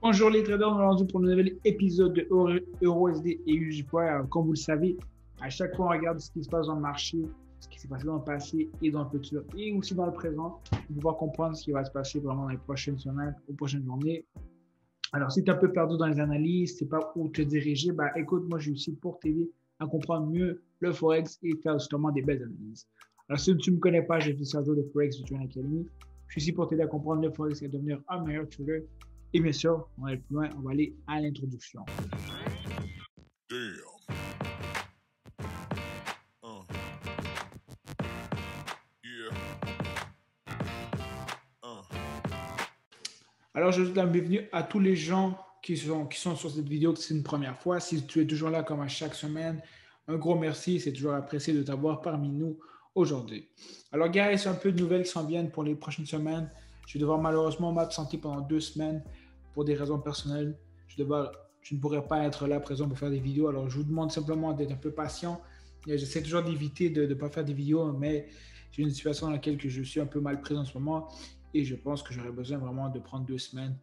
Bonjour les traders, on est rendu pour le nouvel épisode de EuroSD et UJPoint. Comme vous le savez, à chaque fois on regarde ce qui se passe dans le marché, ce qui s'est passé dans le passé et dans le futur et aussi dans le présent pour pouvoir comprendre ce qui va se passer vraiment dans les prochaines semaines ou prochaines journées. Alors si tu es un peu perdu dans les analyses, tu ne sais pas où te diriger, bah écoute, moi je suis ici pour t'aider à comprendre mieux le Forex et faire justement des belles analyses. Alors si tu ne me connais pas, je suis Sergio de Forex du Trade Academy. Je suis ici pour t'aider à comprendre le Forex et devenir un meilleur trader. Et bien sûr, on va aller plus loin, on va aller à l'introduction. Damn. Yeah. Alors, je vous souhaite la bienvenue à tous les gens qui sont sur cette vidéo, que c'est une première fois. Si tu es toujours là comme à chaque semaine, un gros merci. C'est toujours apprécié de t'avoir parmi nous aujourd'hui. Alors, guys, un peu de nouvelles qui s'en viennent pour les prochaines semaines. Je vais devoir malheureusement m'absenter pendant 2 semaines pour des raisons personnelles. Je ne pourrai pas être là présent pour faire des vidéos. Alors, je vous demande simplement d'être un peu patient. J'essaie toujours d'éviter de ne pas faire des vidéos, mais j'ai une situation dans laquelle je suis un peu mal pris en ce moment et je pense que j'aurais besoin vraiment de prendre 2 semaines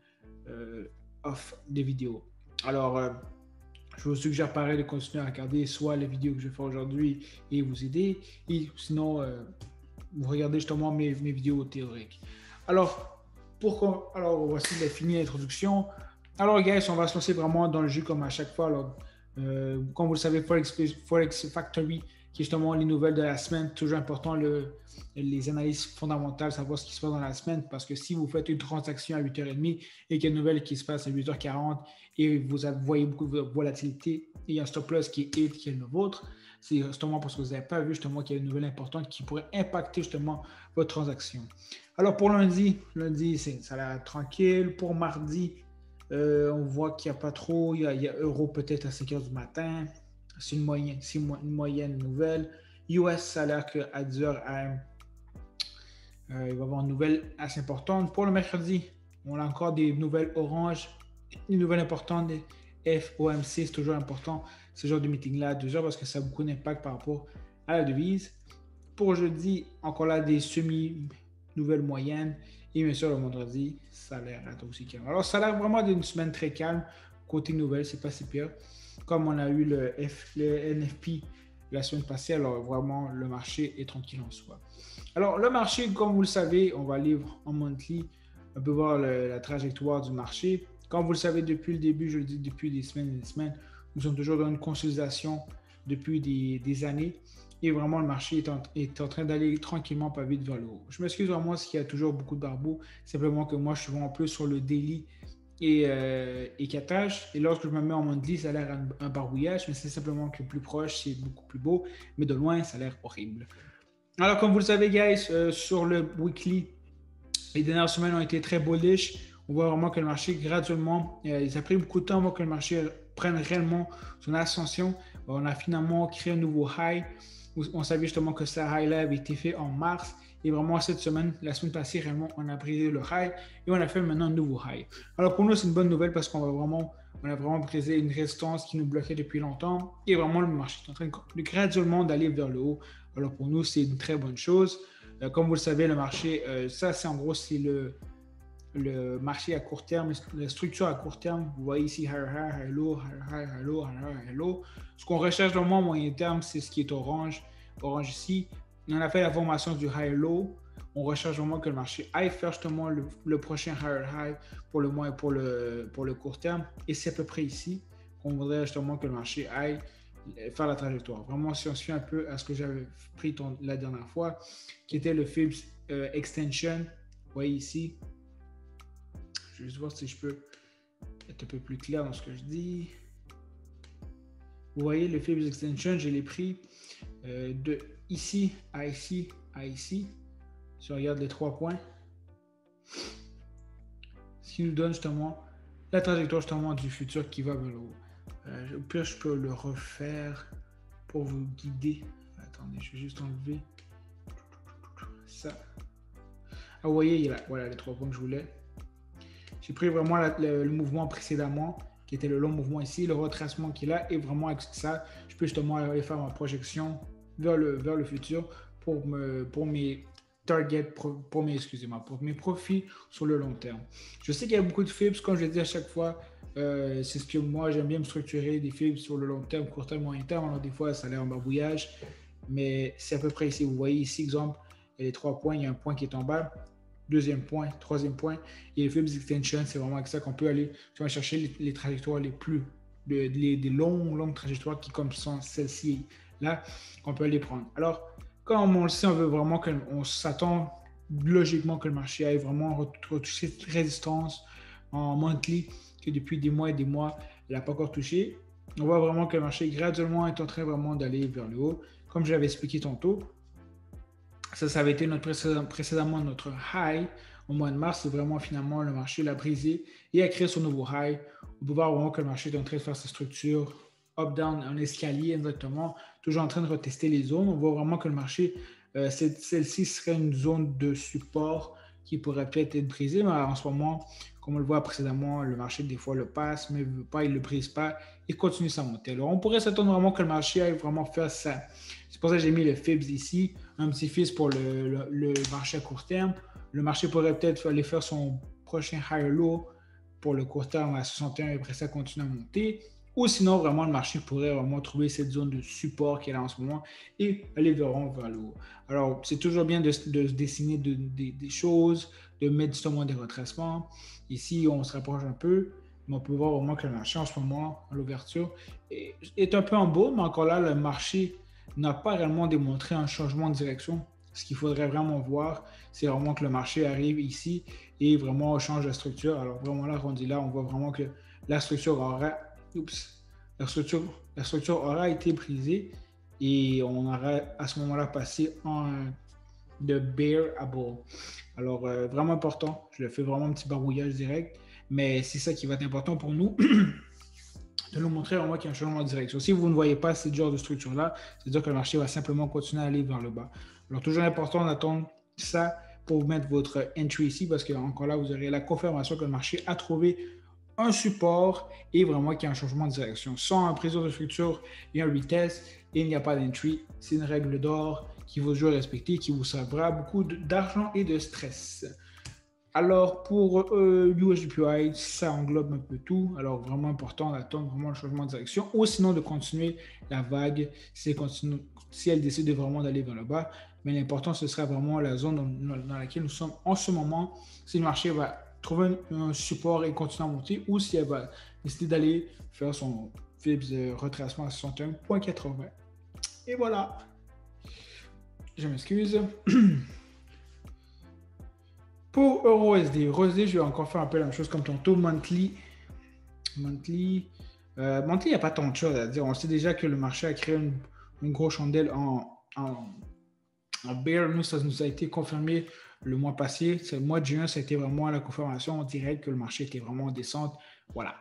off des vidéos. Alors, je vous suggère pareil de continuer à regarder soit les vidéos que je fais aujourd'hui et vous aider, et sinon, vous regardez justement mes vidéos théoriques. Alors, voici fini l'introduction. Alors, guys, on va se lancer vraiment dans le jeu comme à chaque fois. Alors, comme vous le savez, Forex Factory, qui est justement les nouvelles de la semaine, toujours important, les analyses fondamentales, savoir ce qui se passe dans la semaine, parce que si vous faites une transaction à 8h30 et qu'il y a une nouvelle qui se passe à 8h40 et vous voyez beaucoup de volatilité et il y a un stop loss qui est le vôtre, c'est justement parce que vous n'avez pas vu justement qu'il y a une nouvelle importante qui pourrait impacter justement votre transaction. Alors pour lundi, ça a l'air tranquille. Pour mardi, on voit qu'il n'y a pas trop, il y a euro peut-être à 5h du matin. C'est une moyenne nouvelle. US, ça a l'air qu'à 10h AM, il va y avoir une nouvelle assez importante. Pour le mercredi, on a encore des nouvelles oranges, une nouvelle importante des FOMC, c'est toujours important ce genre de meeting-là à 2h parce que ça a beaucoup d'impact par rapport à la devise. Pour jeudi, encore là des semi-nouvelles moyennes. Et bien sûr, le vendredi, ça a l'air aussi calme. Alors, ça a l'air vraiment d'une semaine très calme. Côté nouvelle, c'est pas si pire. Comme on a eu le NFP la semaine passée, alors vraiment, le marché est tranquille en soi. Alors, le marché, comme vous le savez, on va aller en monthly, on peut voir la trajectoire du marché. Comme vous le savez depuis le début, je le dis depuis des semaines et des semaines, nous sommes toujours dans une consolidation depuis des années. Et vraiment, le marché est en train d'aller tranquillement, pas vite vers le haut. Je m'excuse vraiment s'il y a toujours beaucoup de barbeaux. Simplement que moi, je suis vraiment plus sur le daily et catage. Et lorsque je me mets en monthly, ça a l'air un barbouillage, mais c'est simplement que plus proche, c'est beaucoup plus beau. Mais de loin, ça a l'air horrible. Alors, comme vous le savez, guys, sur le weekly, les dernières semaines ont été très bullish. On voit vraiment que le marché, graduellement, ça a pris beaucoup de temps avant que le marché prenne réellement son ascension. On a finalement créé un nouveau high. On savait justement que ce high-là avait été fait en mars. Et vraiment, cette semaine, la semaine passée, réellement, on a brisé le high et on a fait maintenant un nouveau high. Alors, pour nous, c'est une bonne nouvelle parce qu'on a vraiment brisé une résistance qui nous bloquait depuis longtemps. Et vraiment, le marché est en train de graduellement d'aller vers le haut. Alors, pour nous, c'est une très bonne chose. Comme vous le savez, le marché, ça, c'est en gros, c'est le marché à court terme, la structure à court terme. Vous voyez ici, high low, high low, high low. Ce qu'on recherche dans le moyen terme, c'est ce qui est orange ici. On a fait la formation du high low. On recherche vraiment que le marché aille faire justement le prochain high pour le mois et pour le court terme. Et c'est à peu près ici qu'on voudrait justement que le marché aille faire la trajectoire. Vraiment, si on se fie un peu à ce que j'avais pris la dernière fois, qui était le Fibs Extension. Vous voyez ici. Je vais juste voir si je peux être un peu plus clair dans ce que je dis. Vous voyez, le Fibs Extension, je l'ai pris de ici à ici à ici. Si on regarde les 3 points, ce qui nous donne justement la trajectoire justement du futur qui va vers le haut. Au pire, je peux le refaire pour vous guider. Attendez, je vais juste enlever ça. Ah, vous voyez, voilà les 3 points que je voulais. J'ai pris vraiment le mouvement précédemment, qui était le long mouvement ici, le retracement qui est là, et vraiment avec ça, je peux justement aller faire ma projection vers le futur pour mes pour mes profits sur le long terme. Je sais qu'il y a beaucoup de fibs, comme je l'ai dit à chaque fois, c'est ce que moi j'aime bien me structurer, des fibs sur le long terme, court terme, moyen terme. Alors des fois, ça a l'air en barbouillage, mais c'est à peu près ici. Vous voyez ici, exemple, il y a les 3 points, il y a un point qui est en bas, deuxième point, troisième point, et les fibs extension, c'est vraiment avec ça qu'on peut aller chercher les trajectoires les plus, des longues trajectoires qui comme sont celles-ci, là, qu'on peut aller prendre. Alors, comme on le sait, on veut vraiment qu'on s'attend logiquement que le marché aille vraiment retoucher cette résistance en monthly que depuis des mois et des mois, il n'a pas encore touché. On voit vraiment que le marché graduellement est en train vraiment d'aller vers le haut. Comme j'avais expliqué tantôt, ça avait été précédemment notre high au mois de mars. C'est vraiment finalement le marché l'a brisé et a créé son nouveau high. On peut voir vraiment que le marché est en train de faire sa structure up-down, un escalier exactement, toujours en train de retester les zones. On voit vraiment que le marché, celle-ci serait une zone de support qui pourrait peut-être être brisée, mais en ce moment, comme on le voit précédemment, le marché des fois le passe, mais il ne le brise pas et continue sa montée. Alors on pourrait s'attendre vraiment que le marché aille vraiment faire ça. C'est pour ça que j'ai mis le FIBS ici, un petit FIBS pour le marché à court terme. Le marché pourrait peut-être aller faire son prochain higher low pour le court terme à 61 et après ça continue à monter. Ou sinon, vraiment, le marché pourrait vraiment trouver cette zone de support qu'il a en ce moment et aller vers le haut. Alors, c'est toujours bien de dessiner des choses, de mettre justement des retracements. Ici, on se rapproche un peu, mais on peut voir vraiment que le marché en ce moment, à l'ouverture, est un peu en bas, mais encore là, le marché n'a pas réellement démontré un changement de direction. Ce qu'il faudrait vraiment voir, c'est vraiment que le marché arrive ici et vraiment change la structure. Alors, vraiment là, rendu là, on voit vraiment que la structure aura été brisée et on aura à ce moment-là passé de bear à bull. Alors, vraiment important. Je le fais vraiment un petit barbouillage direct, mais c'est ça qui va être important pour nous de nous montrer vraiment qu'il y a un changement de direction. Si vous ne voyez pas ce genre de structure-là, c'est-à-dire que le marché va simplement continuer à aller vers le bas. Alors, toujours important d'attendre ça pour mettre votre entry ici parce que encore là, vous aurez la confirmation que le marché a trouvé un support et vraiment qu'il y a un changement de direction. Sans un prise de structure et un retest, il n'y a pas d'entry. C'est une règle d'or qui vous toujours respecter, qui vous sauvera beaucoup d'argent et de stress. Alors, pour USGPI, ça englobe un peu tout. Alors, vraiment important d'attendre vraiment le changement de direction ou sinon de continuer la vague si elle décide vraiment d'aller vers le bas. Mais l'important, ce sera vraiment la zone dans laquelle nous sommes en ce moment. Si le marché va trouver un support et continuer à monter ou si elle va décider d'aller faire son FIBS de retracement à 61,80. Et voilà. Je m'excuse. Pour EURUSD, je vais encore faire un peu la même chose comme tantôt. Monthly, il n'y a pas tant de choses à dire. On sait déjà que le marché a créé une grosse chandelle en bear. Nous, ça nous a été confirmé le mois passé. Le mois de juin, ça a été vraiment la confirmation directe que le marché était vraiment en descente. Voilà.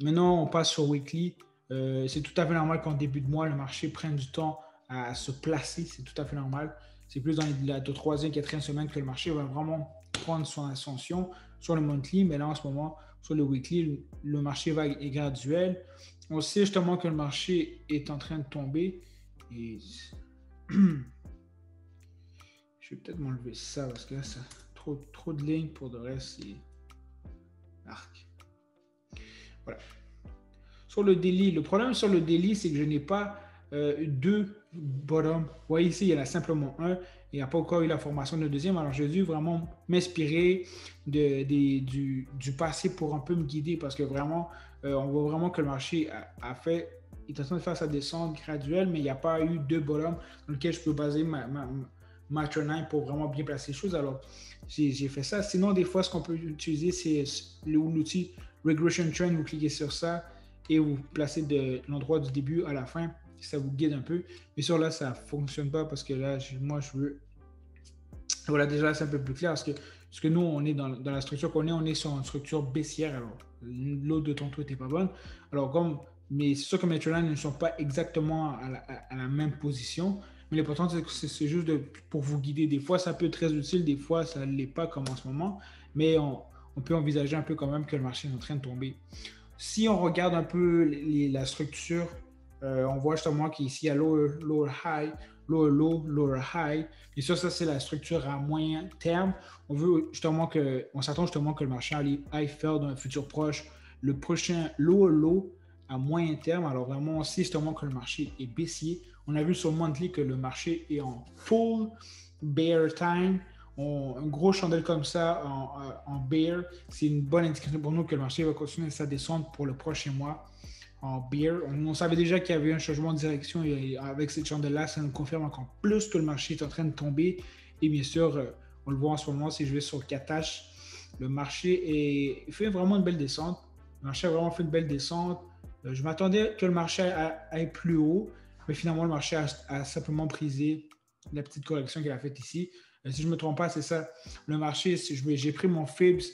Maintenant, on passe sur weekly. C'est tout à fait normal qu'en début de mois, le marché prenne du temps à se placer. C'est tout à fait normal. C'est plus dans la troisième, quatrième semaine que le marché va vraiment prendre son ascension sur le monthly. Mais là, en ce moment, sur le weekly, le marché est graduel. On sait justement que le marché est en train de tomber. Et je vais peut-être m'enlever ça parce que là, ça trop de lignes pour le reste. C'est arc. Voilà. Sur le daily, le problème sur le daily, c'est que je n'ai pas deux bottom. Vous voyez ici, il y en a simplement un. Il n'y a pas encore eu la formation de deuxième. Alors, j'ai dû vraiment m'inspirer du passé pour un peu me guider parce que vraiment, on voit vraiment que le marché il est en train de faire sa descente graduelle, mais il n'y a pas eu deux bottom dans lesquels je peux baser ma trend pour vraiment bien placer les choses. Alors, j'ai fait ça. Sinon, des fois, ce qu'on peut utiliser, c'est l'outil Regression Trend. Vous cliquez sur ça et vous placez de l'endroit du début à la fin. Ça vous guide un peu. Mais sur là, ça ne fonctionne pas parce que là, moi, je veux... Voilà, déjà, c'est un peu plus clair parce que nous, on est dans la structure on est sur une structure baissière. Alors, l'autre de tantôt n'était pas bonne. Alors, mais c'est sûr que mes trends ne sont pas exactement à la même position. Mais l'important, c'est juste pour vous guider. Des fois, ça peut être très utile. Des fois, ça ne l'est pas comme en ce moment. Mais on peut envisager un peu quand même que le marché est en train de tomber. Si on regarde un peu la structure, on voit justement qu'ici, il y a lower high, lower low, lower high. Et ça c'est la structure à moyen terme. On s'attend justement que le marché aille faire dans un futur proche le prochain lower low à moyen terme. Alors vraiment, on sait justement que le marché est baissier. On a vu sur le monthly que le marché est en full bear time. Un gros chandelle comme ça en bear, c'est une bonne indication pour nous que le marché va continuer sa descente pour le prochain mois en bear. On savait déjà qu'il y avait un changement de direction et avec cette chandelle-là, ça nous confirme encore plus que le marché est en train de tomber. Et bien sûr, on le voit en ce moment, si je vais sur Katash, le marché fait vraiment une belle descente. Le marché a vraiment fait une belle descente. Je m'attendais que le marché aille plus haut, mais finalement, le marché a simplement brisé la petite correction qu'il a faite ici. Si je ne me trompe pas, c'est ça. Le marché, j'ai pris mon Fibs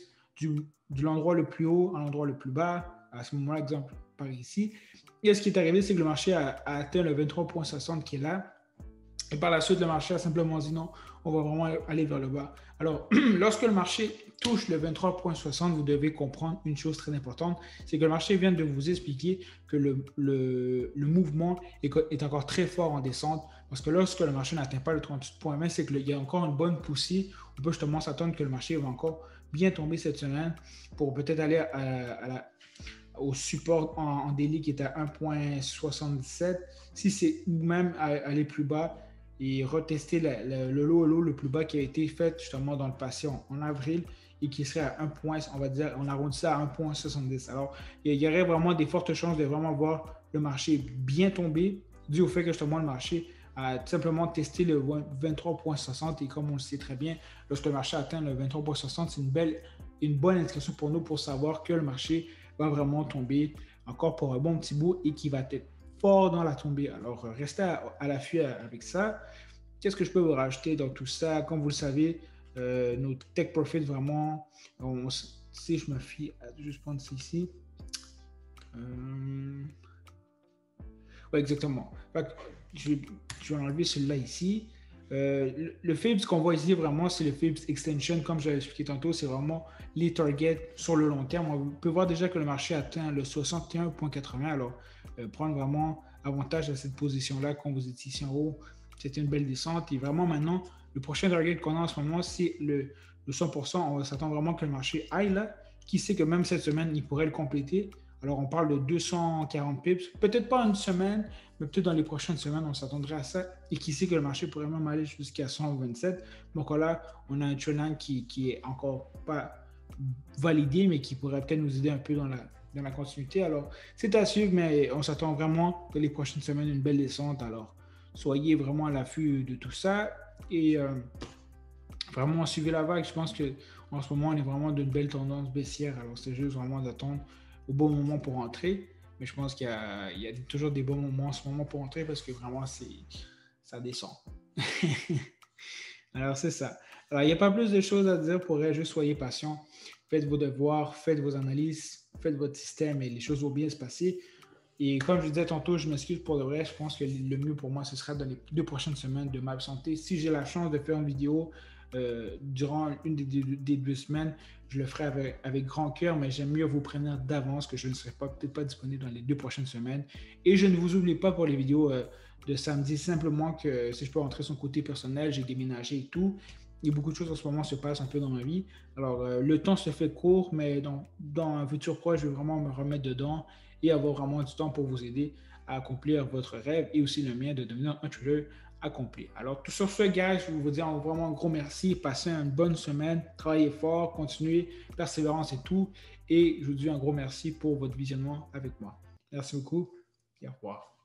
de l'endroit le plus haut à l'endroit le plus bas. À ce moment-là, exemple, par ici. Et ce qui est arrivé, c'est que le marché a atteint le 23,60 qui est là. Et par la suite, le marché a simplement dit non, on va vraiment aller vers le bas. Alors, lorsque le marché touche le 23,60, vous devez comprendre une chose très importante, c'est que le marché vient de vous expliquer que le mouvement est encore très fort en descente, parce que lorsque le marché n'atteint pas le 38,20, c'est qu'il y a encore une bonne poussée. On peut justement s'attendre que le marché va encore bien tomber cette semaine pour peut-être aller au support en daily qui est à 1,77. Si c'est même aller plus bas, et retester le low le plus bas qui a été fait justement dans le passé en avril et qui serait à 1 point, on va dire, on arrondit ça à 1,70. Alors, il y aurait vraiment des fortes chances de vraiment voir le marché bien tomber dû au fait que justement le marché a tout simplement testé le 23,60 et comme on le sait très bien, lorsque le marché atteint le 23,60, c'est une bonne indication pour nous pour savoir que le marché va vraiment tomber encore pour un bon petit bout et qui va être fort dans la tombée. Alors, restez à l'affût avec ça. Qu'est-ce que je peux vous rajouter dans tout ça? Comme vous le savez, nos Tech Profit, vraiment, si je me fie, juste prendre ça ici. Ouais, exactement. Je vais enlever celui-là ici. Le Fibs qu'on voit ici, vraiment, c'est le Fibs Extension. Comme je l'ai expliqué tantôt, c'est vraiment les targets sur le long terme. On peut voir déjà que le marché atteint le 61,80. Alors, prendre vraiment avantage à cette position-là quand vous êtes ici en haut. C'était une belle descente. Et vraiment, maintenant, le prochain target qu'on a en ce moment, c'est le 100%. On s'attend vraiment que le marché aille là. Qui sait que même cette semaine, il pourrait le compléter. Alors, on parle de 240 pips. Peut-être pas une semaine, mais peut-être dans les prochaines semaines, on s'attendrait à ça. Et qui sait que le marché pourrait même aller jusqu'à 127. Donc là, on a un trendline qui est encore pas validé, mais qui pourrait peut-être nous aider un peu dans la continuité. Alors, c'est à suivre, mais on s'attend vraiment que les prochaines semaines, une belle descente. Alors, soyez vraiment à l'affût de tout ça. Et vraiment, suivez la vague. Je pense qu'en ce moment, on est vraiment d'une belle tendance baissière. Alors, c'est juste vraiment d'attendre au bon moment pour entrer. Mais je pense qu'il y a toujours des bons moments en ce moment pour entrer parce que vraiment, ça descend. Alors, c'est ça. Alors, il n'y a pas plus de choses à dire pour elle. Juste soyez patient. Faites vos devoirs, faites vos analyses, faites votre système et les choses vont bien se passer. Et comme je disais tantôt, je m'excuse pour le vrai. Je pense que le mieux pour moi, ce sera dans les 2 prochaines semaines de m'absenter. Si j'ai la chance de faire une vidéo durant une des 2 semaines, je le ferai avec grand cœur, mais j'aime mieux vous prévenir d'avance que je ne serai peut-être pas disponible dans les 2 prochaines semaines. Et je ne vous oublie pas pour les vidéos de samedi, simplement que si je peux rentrer son côté personnel, j'ai déménagé et tout. Et beaucoup de choses en ce moment se passent un peu dans ma vie. Alors, le temps se fait court, mais dans un futur proche, je vais vraiment me remettre dedans et avoir vraiment du temps pour vous aider à accomplir votre rêve et aussi le mien de devenir un trader accompli. Alors, tout sur ce, guys, je vais vous dire vraiment un gros merci. Passez une bonne semaine. Travaillez fort, continuez, persévérance et tout. Et je vous dis un gros merci pour votre visionnement avec moi. Merci beaucoup et au revoir.